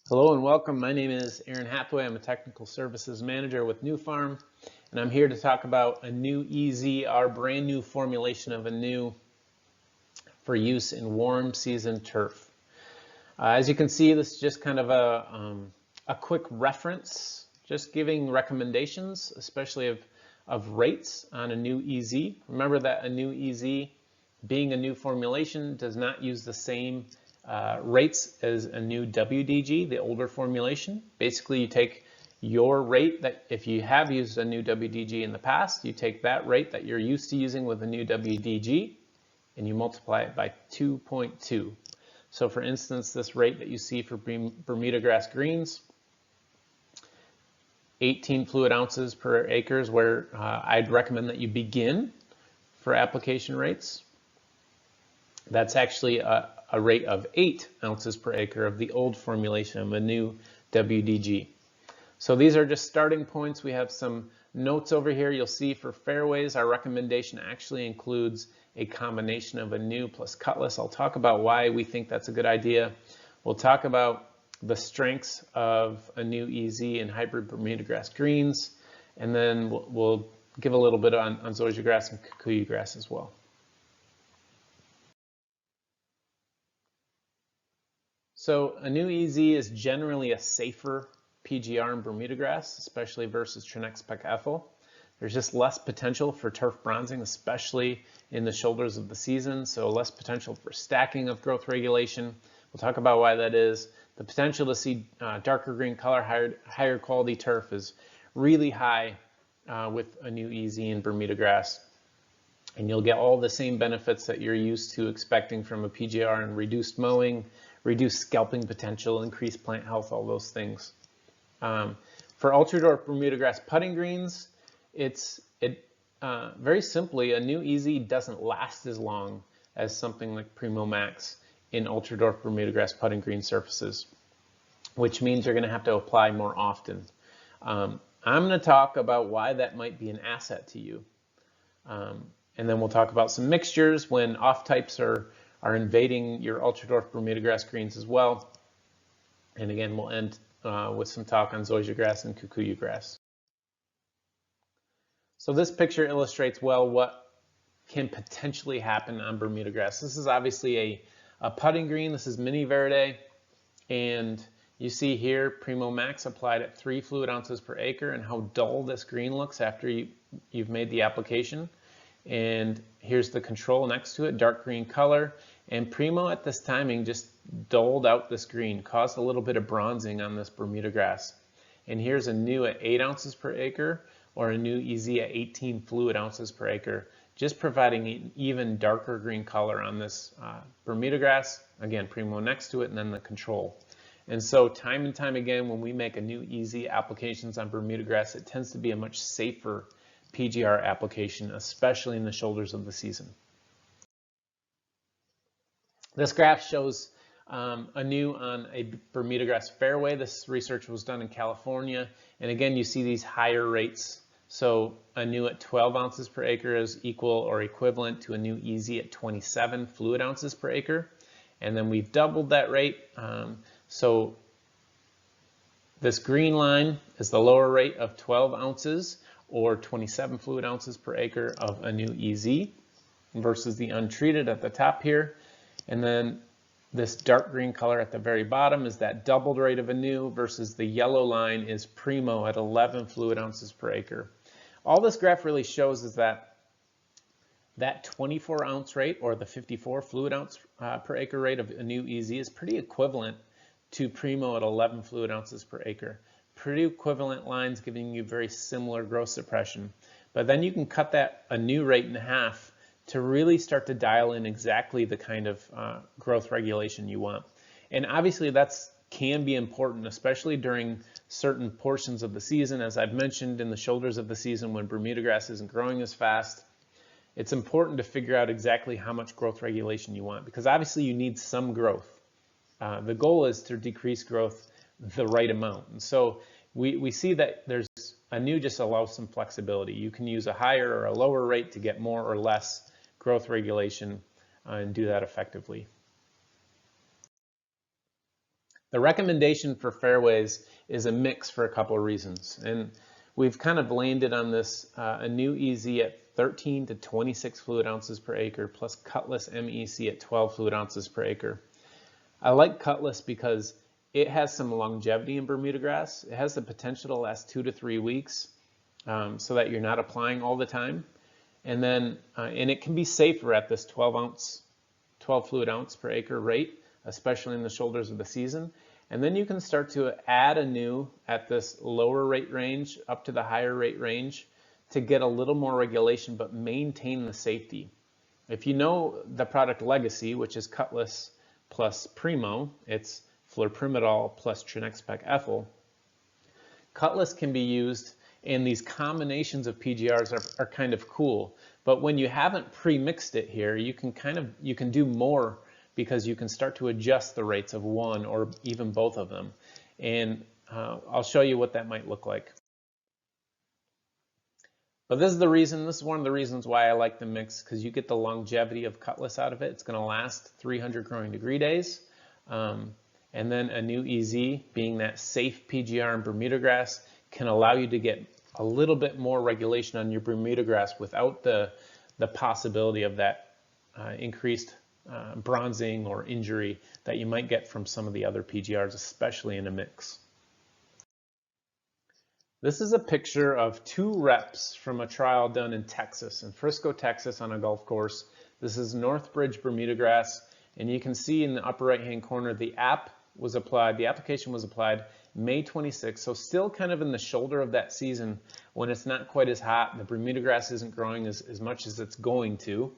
Hello and welcome. My name is Aaron Hathaway. I'm a Technical Services Manager with Anuew Farm, and I'm here to talk about Anuew EZ, our brand new formulation of Anuew for use in warm season turf. As you can see, this is just kind of a quick reference, just giving recommendations, especially of rates on Anuew EZ. Remember that Anuew EZ, being a new formulation, does not use the same rates as Anuew WDG, the older formulation. Basically, you take your rate that if you have used Anuew WDG in the past, you take that rate that you're used to using with Anuew WDG and you multiply it by 2.2. So for instance, this rate that you see for Bermudagrass greens, 18 fluid ounces per acre is where I'd recommend that you begin for application rates. That's actually a rate of 8 ounces per acre of the old formulation of Anuew WDG. So these are just starting points. We have some notes over here. You'll see for fairways, our recommendation actually includes a combination of Anuew plus Cutlass. I'll talk about why we think that's a good idea. We'll talk about the strengths of Anuew EZ and hybrid Bermudagrass greens, and then we'll give a little bit on Zoysiagrass and Kikuyu grass as well. So Anuew EZ is generally a safer PGR in Bermudagrass, especially versus Trinexpec ethyl. There's just less potential for turf bronzing, especially in the shoulders of the season, so less potential for stacking of growth regulation. We'll talk about why that is. The potential to see darker green color, higher quality turf is really high with Anuew EZ and Bermudagrass. And you'll get all the same benefits that you're used to expecting from a PGR and reduced mowing, reduced scalping potential, increased plant health, all those things. For ultra-dwarf Bermudagrass putting greens, very simply, Anuew EZ doesn't last as long as something like Primo Max in ultra-dwarf Bermudagrass putting green surfaces, which means you're going to have to apply more often. I'm going to talk about why that might be an asset to you. And then we'll talk about some mixtures when off-types are invading your ultra-dwarf Bermudagrass greens as well. And again, we'll end with some talk on Zoysiagrass and Kikuyu grass. So this picture illustrates well what can potentially happen on Bermudagrass. This is obviously a putting green. This is Mini Verde. And you see here Primo Max applied at 3 fluid ounces per acre and how dull this green looks after you've made the application. And here's the control next to it, dark green color. And Primo at this timing just dulled out this green, caused a little bit of bronzing on this Bermudagrass. And here's Anuew at 8 ounces per acre or Anuew EZ at 18 fluid ounces per acre, just providing an even darker green color on this Bermudagrass. Again, Primo next to it and then the control. And so time and time again, when we make Anuew EZ applications on Bermudagrass, it tends to be a much safer PGR application, especially in the shoulders of the season. This graph shows Anuew on a Bermudagrass fairway. This research was done in California. And again, you see these higher rates. So Anuew at 12 ounces per acre is equal or equivalent to Anuew EZ at 27 fluid ounces per acre. And then we've doubled that rate. So this green line is the lower rate of 12 ounces or 27 fluid ounces per acre of Anuew EZ versus the untreated at the top here. And then this dark green color at the very bottom is that doubled rate of Anuew versus the yellow line is Primo at 11 fluid ounces per acre. All this graph really shows is that 24 ounce rate or the 54 fluid ounce per acre rate of Anuew EZ is pretty equivalent to Primo at 11 fluid ounces per acre. Pretty equivalent lines giving you very similar growth suppression. But then you can cut that Anuew rate in half to really start to dial in exactly the kind of growth regulation you want. And obviously that can be important, especially during certain portions of the season. As I've mentioned, in the shoulders of the season when Bermudagrass isn't growing as fast, it's important to figure out exactly how much growth regulation you want, because obviously you need some growth. The goal is to decrease growth the right amount. And so we see that Anuew just allows some flexibility. You can use a higher or a lower rate to get more or less growth regulation and do that effectively. The recommendation for fairways is a mix for a couple of reasons. And we've kind of landed on this Anuew EZ at 13 to 26 fluid ounces per acre plus Cutlass MEC at 12 fluid ounces per acre. I like Cutlass because it has some longevity in Bermudagrass. It has the potential to last 2 to 3 weeks so that you're not applying all the time. And then, and it can be safer at this 12 fluid ounce per acre rate, especially in the shoulders of the season. And then you can start to add Anuew at this lower rate range up to the higher rate range to get a little more regulation but maintain the safety. If you know the product Legacy, which is Cutlass plus Primo, it's fluorprimidol plus trinexpec ethyl. Cutlass can be used, and these combinations of PGRs are kind of cool. But when you haven't pre-mixed it here, you can do more because you can start to adjust the rates of one or even both of them. And I'll show you what that might look like. But this is one of the reasons why I like the mix, because you get the longevity of Cutlass out of it. It's going to last 300 growing degree days. And then Anuew EZ, being that safe PGR in Bermudagrass, can allow you to get a little bit more regulation on your Bermudagrass without the possibility of that increased bronzing or injury that you might get from some of the other PGRs, especially in a mix. This is a picture of 2 reps from a trial done in Texas, in Frisco, Texas, on a golf course. This is Northbridge Bermudagrass, and you can see in the upper right-hand corner the application was applied May 26th, so still kind of in the shoulder of that season when it's not quite as hot. The Bermudagrass isn't growing as much as it's going to.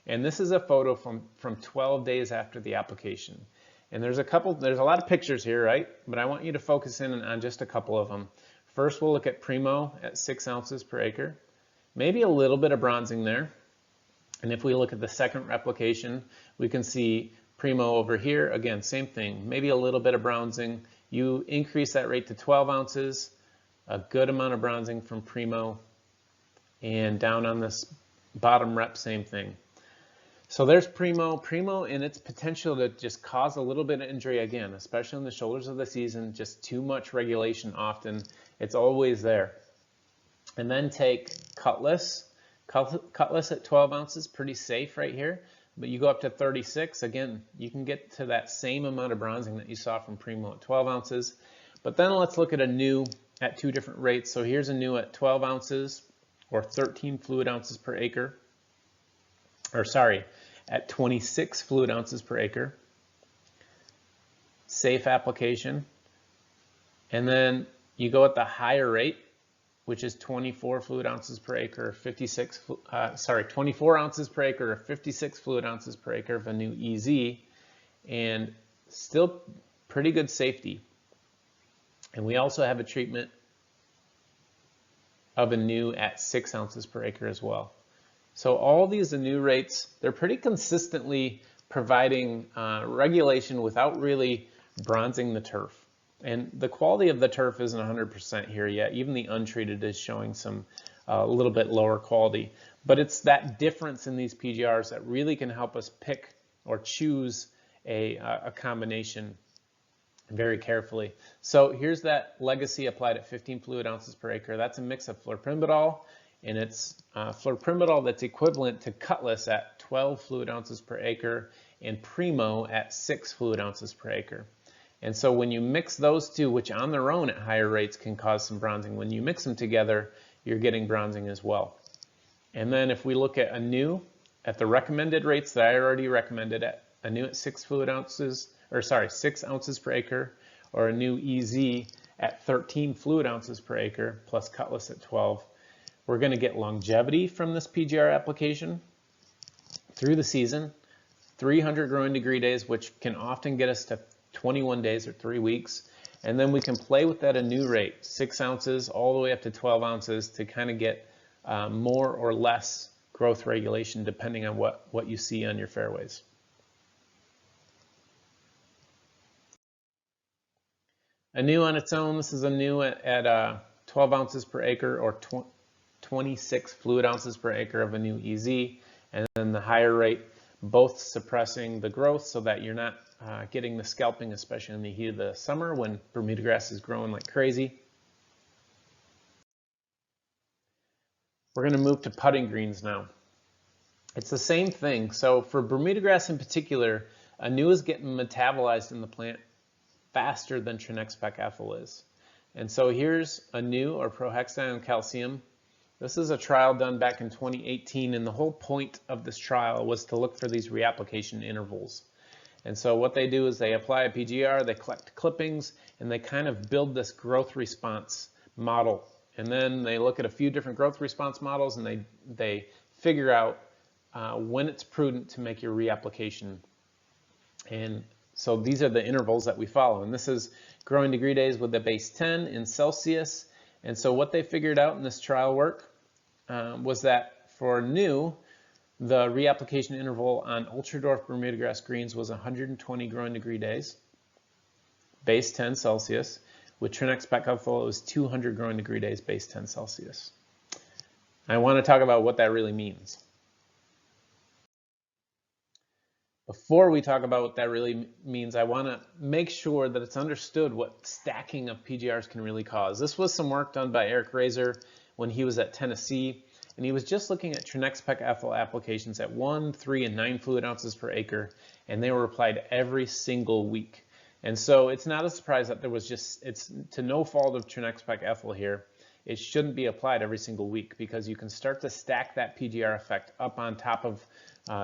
And this is a photo from 12 days after the application. And there's a lot of pictures here, right? But I want you to focus in on just a couple of them. First, we'll look at Primo at 6 ounces per acre. Maybe a little bit of bronzing there. And if we look at the second replication, we can see Primo over here. Again, same thing, maybe a little bit of bronzing. You increase that rate to 12 ounces, a good amount of bronzing from Primo. And down on this bottom rep, same thing. So there's Primo and its potential to just cause a little bit of injury again, especially in the shoulders of the season, just too much regulation often. It's always there. And then take Cutlass. Cutlass at 12 ounces, pretty safe right here. But you go up to 36, again, you can get to that same amount of bronzing that you saw from Primo at 12 ounces. But then let's look at Anuew at 2 different rates. So here's Anuew at 12 ounces or 13 fluid ounces per acre. Or sorry, at 26 fluid ounces per acre. Safe application. And then you go at the higher rate, which is 24 fluid ounces per acre, 24 ounces per acre or 56 fluid ounces per acre of Anuew EZ, and still pretty good safety. And we also have a treatment of Anuew at 6 ounces per acre as well. So all these Anuew rates, they're pretty consistently providing regulation without really bronzing the turf. And the quality of the turf isn't 100% here yet. Even the untreated is showing some a little bit lower quality. But it's that difference in these PGRs that really can help us pick or choose a combination very carefully. So here's that Legacy applied at 15 fluid ounces per acre. That's a mix of fluorprimidol, and it's fluorprimidol that's equivalent to Cutlass at 12 fluid ounces per acre and Primo at 6 fluid ounces per acre. And so when you mix those two, which on their own at higher rates can cause some bronzing, when you mix them together, you're getting bronzing as well. And then if we look at Anuew at the recommended rates that I already recommended, at Anuew at 6 ounces per acre, or Anuew EZ at 13 fluid ounces per acre, plus Cutlass at 12, we're going to get longevity from this PGR application through the season, 300 growing degree days, which can often get us to 21 days or 3 weeks. And then we can play with that Anuew rate, 6 ounces all the way up to 12 ounces to kind of get more or less growth regulation depending on what you see on your fairways. Anuew on its own, this is Anuew at 12 ounces per acre or 26 fluid ounces per acre of Anuew EZ, and then the higher rate, both suppressing the growth so that you're not getting the scalping, especially in the heat of the summer when Bermuda grass is growing like crazy. We're going to move to putting greens now. It's the same thing. So for Bermuda grass in particular, Anuew is getting metabolized in the plant faster than Trinexpec ethyl is. And so here's Anuew, or prohexadione calcium. This is a trial done back in 2018, and the whole point of this trial was to look for these reapplication intervals. And so what they do is they apply a PGR, they collect clippings, and they kind of build this growth response model. And then they look at a few different growth response models, and they figure out when it's prudent to make your reapplication. And so these are the intervals that we follow. And this is growing degree days with the base 10 in Celsius. And so what they figured out in this trial work was that for Anuew, the reapplication interval on Ultradwarf Bermudagrass greens was 120 growing degree days, base 10 Celsius. With Trinexpec ethyl, it was 200 growing degree days, base 10 Celsius. I want to talk about what that really means. Before we talk about what that really means, I want to make sure that it's understood what stacking of PGRs can really cause. This was some work done by Eric Razor when he was at Tennessee, and he was just looking at Trinexpec ethyl applications at 1, 3, and 9 fluid ounces per acre, and they were applied every single week. And so it's not a surprise that there was it's to no fault of Trinexpec ethyl here. It shouldn't be applied every single week because you can start to stack that PGR effect up on top of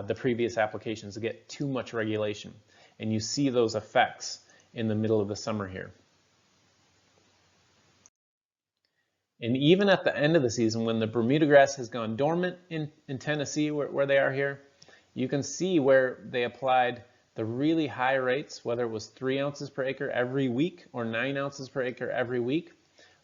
the previous applications to get too much regulation. And you see those effects in the middle of the summer here. And even at the end of the season, when the Bermuda grass has gone dormant in Tennessee, where they are here, you can see where they applied the really high rates, whether it was 3 ounces per acre every week or 9 ounces per acre every week.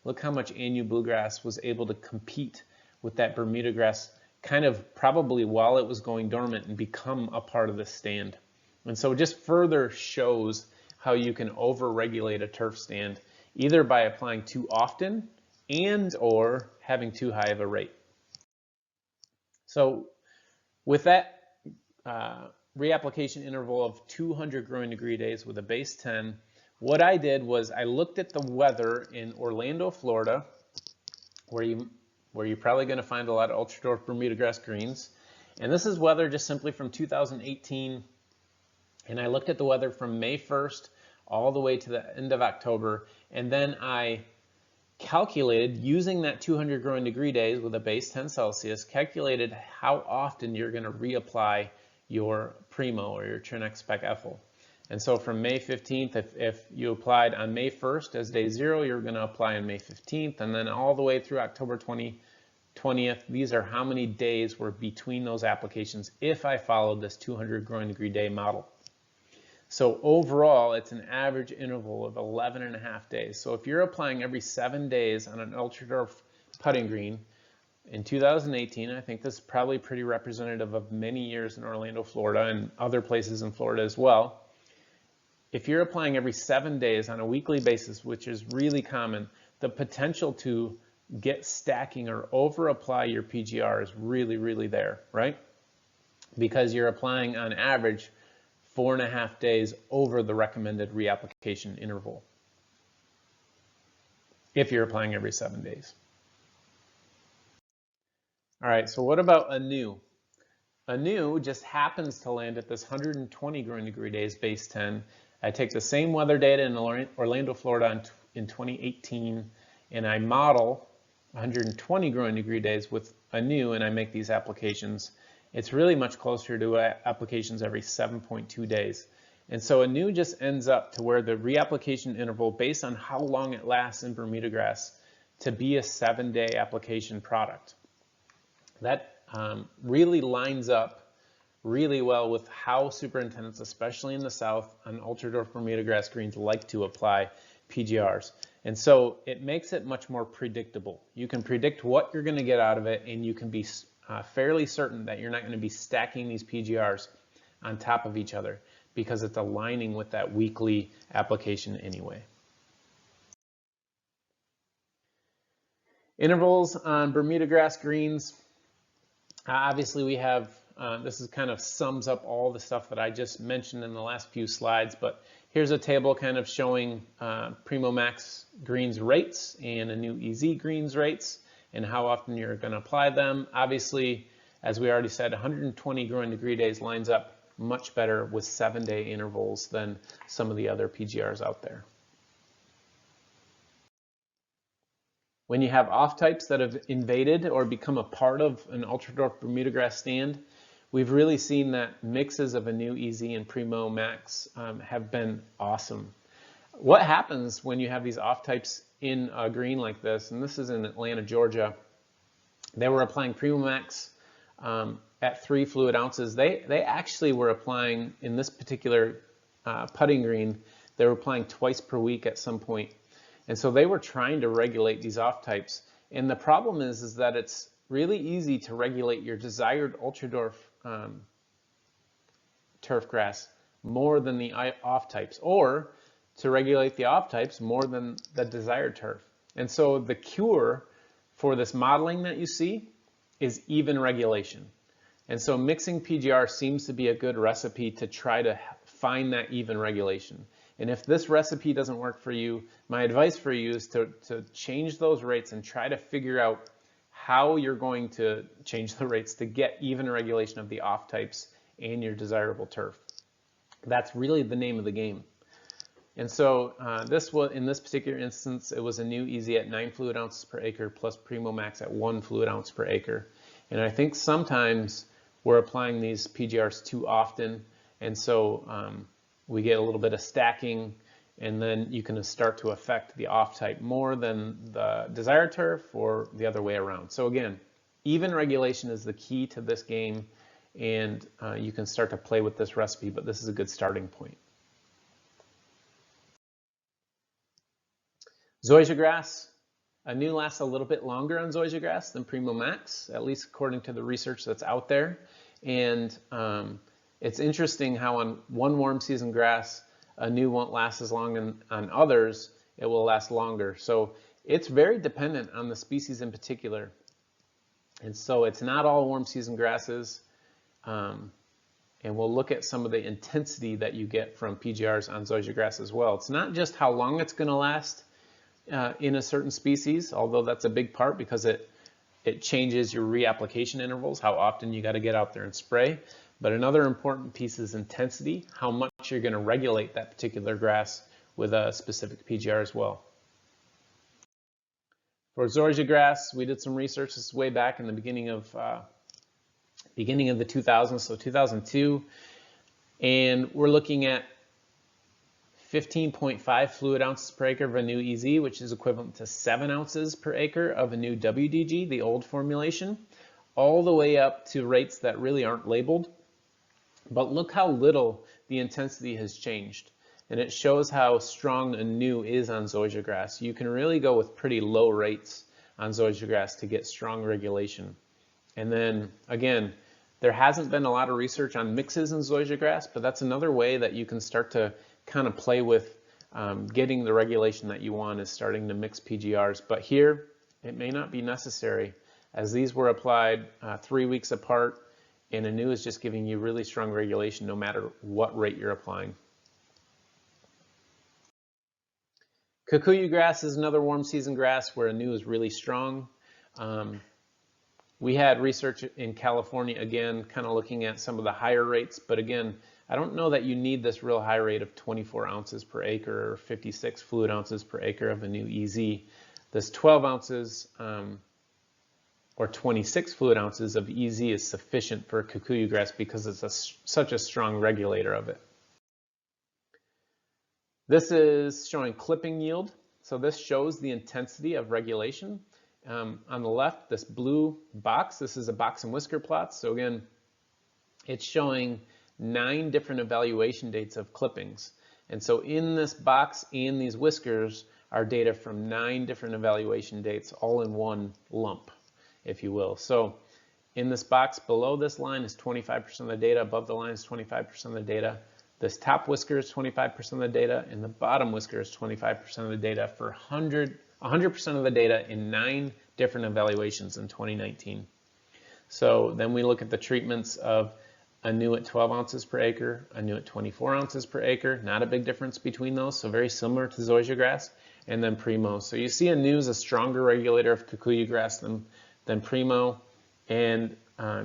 Look how much Anuew bluegrass was able to compete with that Bermuda grass kind of probably while it was going dormant and become a part of the stand. And so it just further shows how you can over-regulate a turf stand either by applying too often and or having too high of a rate. So with that reapplication interval of 200 growing degree days with a base 10, what I did was I looked at the weather in Orlando, Florida, where you're probably going to find a lot of Ultradwarf Bermudagrass greens. And this is weather just simply from 2018. And I looked at the weather from May 1st all the way to the end of October. And then I calculated, using that 200 growing degree days with a base 10 Celsius, calculated how often you're going to reapply your Primo or your Trinexpec ethyl. And so from May 15th, if you applied on May 1st as day 0, you're going to apply on May 15th, and then all the way through October 20th, these are how many days were between those applications if I followed this 200 growing degree day model. So overall, it's an average interval of 11.5 days. So if you're applying every 7 days on an Ultradwarf putting green, in 2018, I think this is probably pretty representative of many years in Orlando, Florida, and other places in Florida as well. If you're applying every 7 days on a weekly basis, which is really common, the potential to get stacking or over apply your PGR is really, really there, right? Because you're applying on average 4.5 days over the recommended reapplication interval if you're applying every 7 days. All right, so what about Anuew? Anuew just happens to land at this 120 growing degree days, base 10. I take the same weather data in Orlando, Florida in 2018, and I model 120 growing degree days with Anuew, and I make these applications. It's really much closer to applications every 7.2 days. And so Anuew just ends up to where the reapplication interval, based on how long it lasts in Bermuda grass, to be a 7-day application product. That really lines up really well with how superintendents, especially in the South, on Ultradwarf Bermudagrass greens like to apply PGRs. And so it makes it much more predictable. You can predict what you're going to get out of it, and you can be fairly certain that you're not going to be stacking these PGRs on top of each other because it's aligning with that weekly application anyway. Intervals on Bermudagrass greens. Obviously, we have this is kind of sums up all the stuff that I just mentioned in the last few slides, but here's a table kind of showing Primo Max greens rates and Anuew EZ greens rates and how often you're going to apply them. Obviously, as we already said, 120 growing degree days lines up much better with 7-day intervals than some of the other PGRs out there. When you have off-types that have invaded or become a part of an ultra-dwarf Bermudagrass stand, we've really seen that mixes of Anuew EZ and Primo Max have been awesome. What happens when you have these off-types in a green like this, and this is in Atlanta, Georgia, they were applying Primo Max at 3 fluid ounces. They actually were applying, in this particular putting green, they were applying twice per week at some point. And so they were trying to regulate these off-types. And the problem is that it's really easy to regulate your desired ultra-dwarf turfgrass more than the off-types, or to regulate the off-types more than the desired turf. And so the cure for this modeling that you see is even regulation. And so mixing PGR seems to be a good recipe to try to find that even regulation. And if this recipe doesn't work for you, my advice for you is to change those rates and try to figure out how you're going to change the rates to get even regulation of the off-types and your desirable turf. That's really the name of the game. And so in this particular instance, it was Anuew EZ at 9 fluid ounces per acre plus Primo Max at 1 fluid ounce per acre. And I think sometimes we're applying these PGRs too often, and so we get a little bit of stacking, and then you can start to affect the off-type more than the desired turf or the other way around. So again, even regulation is the key to this game, and you can start to play with this recipe, but this is a good starting point. Zoysiagrass. Anuew lasts a little bit longer on Zoysiagrass than Primo Max, at least according to the research that's out there. And it's interesting how on one warm season grass, Anuew won't last as long, and on others, it will last longer. So it's very dependent on the species in particular. And so it's not all warm season grasses. And we'll look at some of the intensity that you get from PGRs on Zoysiagrass as well. It's not just how long it's going to last in a certain species, although that's a big part because it changes your reapplication intervals, how often you got to get out there and spray. But another important piece is intensity, how much you're going to regulate that particular grass with a specific PGR as well. For Zoysiagrass, we did some research. This is way back in the beginning of the 2000s, so 2002, and we're looking at 15.5 fluid ounces per acre of Anuew EZ, which is equivalent to 7 ounces per acre of Anuew WDG, the old formulation, all the way up to rates that really aren't labeled. But look how little the intensity has changed. And it shows how strong Anuew is on Zoysiagrass. You can really go with pretty low rates on Zoysiagrass to get strong regulation. And then again, there hasn't been a lot of research on mixes in Zoysiagrass, but that's another way that you can start to kind of play with getting the regulation that you want, is starting to mix PGRs. But here, it may not be necessary, as these were applied 3 weeks apart, and Anuew is just giving you really strong regulation no matter what rate you're applying. Kikuyu grass is another warm season grass where Anuew is really strong. We had research in California, again, kind of looking at some of the higher rates, but again, I don't know that you need this real high rate of 24 ounces per acre or 56 fluid ounces per acre of Anuew EZ. This 12 ounces or 26 fluid ounces of EZ is sufficient for Kikuyu grass because it's such a strong regulator of it. This is showing clipping yield. So this shows the intensity of regulation. On the left, this blue box, this is a box and whisker plot. So again, it's showing 9 different evaluation dates of clippings. And so in this box and these whiskers are data from 9 different evaluation dates all in one lump, if you will. So in this box below this line is 25% of the data, above the line is 25% of the data. This top whisker is 25% of the data, and the bottom whisker is 25% of the data for 100% of the data in 9 different evaluations in 2019. So then we look at the treatments of Anuew at 12 ounces per acre, Anuew at 24 ounces per acre, not a big difference between those, so very similar to Zoysiagrass, and then Primo. So you see Anuew is a stronger regulator of kikuyu grass than Primo, and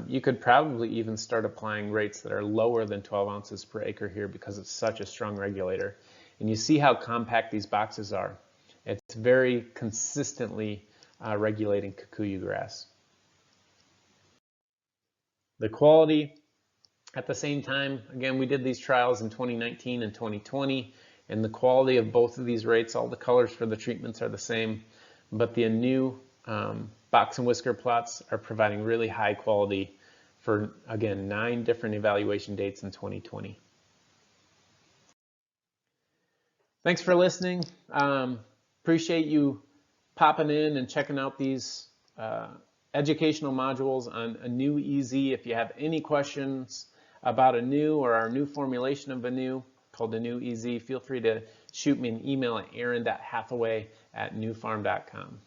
you could probably even start applying rates that are lower than 12 ounces per acre here because it's such a strong regulator. And you see how compact these boxes are. It's very consistently regulating kikuyu grass. The quality, at the same time, again, we did these trials in 2019 and 2020, and the quality of both of these rates, all the colors for the treatments are the same, but the Anuew box and whisker plots are providing really high quality for, again, 9 different evaluation dates in 2020. Thanks for listening. Appreciate you popping in and checking out these educational modules on Anuew EZ. If you have any questions about Anuew or our new formulation of Anuew called Anuew EZ, feel free to shoot me an email at aaron.hathaway@newfarm.com.